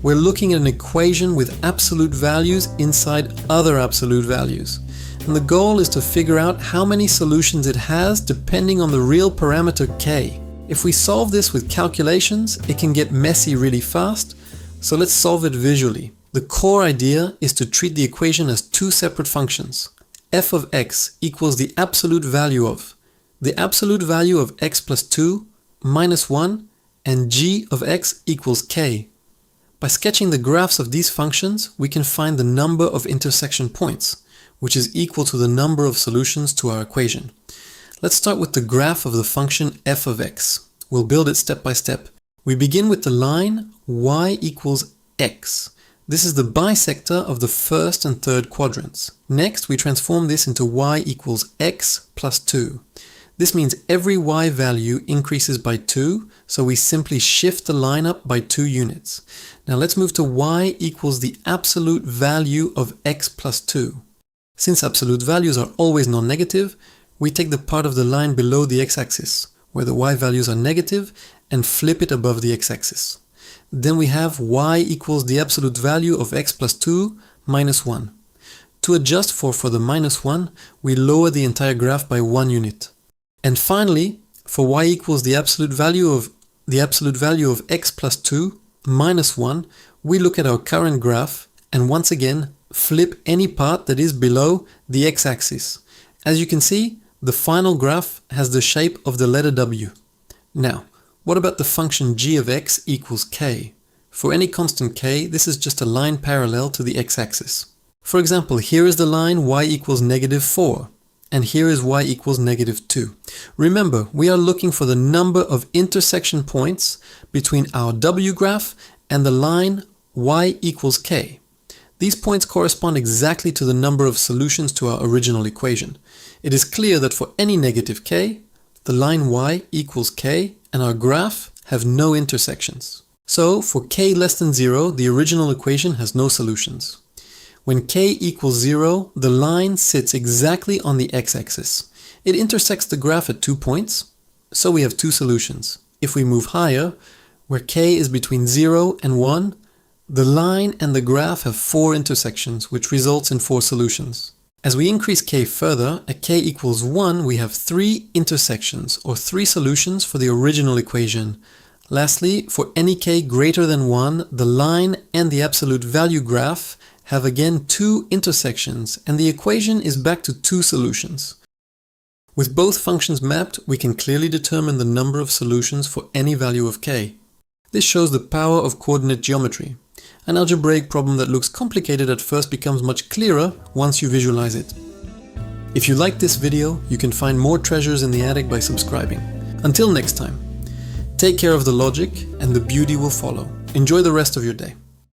we're looking at an equation with absolute values inside other absolute values. And the goal is to figure out how many solutions it has depending on the real parameter k. If we solve this with calculations, it can get messy really fast, so let's solve it visually. The core idea is to treat the equation as two separate functions. F of x equals the absolute value of x plus 2 minus 1 and g of x equals k. By sketching the graphs of these functions, we can find the number of intersection points, which is equal to the number of solutions to our equation. Let's start with the graph of the function f of x. We'll build it step by step. We begin with the line y equals x. This is the bisector of the first and third quadrants. Next, we transform this into y equals x plus 2. This means every y value increases by 2, so we simply shift the line up by 2 units. Now let's move to y equals the absolute value of x plus 2. Since absolute values are always non-negative, we take the part of the line below the x-axis, where the y values are negative, and flip it above the x-axis. Then we have y equals the absolute value of x plus 2 minus 1. To adjust for the minus 1, we lower the entire graph by 1 unit. And finally, for y equals the absolute value of x plus 2 minus 1, we look at our current graph and once again flip any part that is below the x-axis. As you can see, the final graph has the shape of the letter W. Now, what about the function g of x equals k? For any constant k, this is just a line parallel to the x-axis. For example, here is the line y equals negative 4, and here is y equals negative 2. Remember, we are looking for the number of intersection points between our W graph and the line y equals k. These points correspond exactly to the number of solutions to our original equation. It is clear that for any negative k, the line y equals k and our graph have no intersections. So for k less than 0, the original equation has no solutions. When k equals 0, the line sits exactly on the x-axis. It intersects the graph at 2 points, so we have 2 solutions. If we move higher, where k is between 0 and 1, the line and the graph have 4 intersections, which results in 4 solutions. As we increase k further, at k equals 1, we have 3 intersections, or 3 solutions for the original equation. Lastly, for any k greater than 1, the line and the absolute value graph have again 2 intersections, and the equation is back to 2 solutions. With both functions mapped, we can clearly determine the number of solutions for any value of k. This shows the power of coordinate geometry. An algebraic problem that looks complicated at first becomes much clearer once you visualize it. If you liked this video, you can find more treasures in the attic by subscribing. Until next time, take care of the logic and the beauty will follow. Enjoy the rest of your day.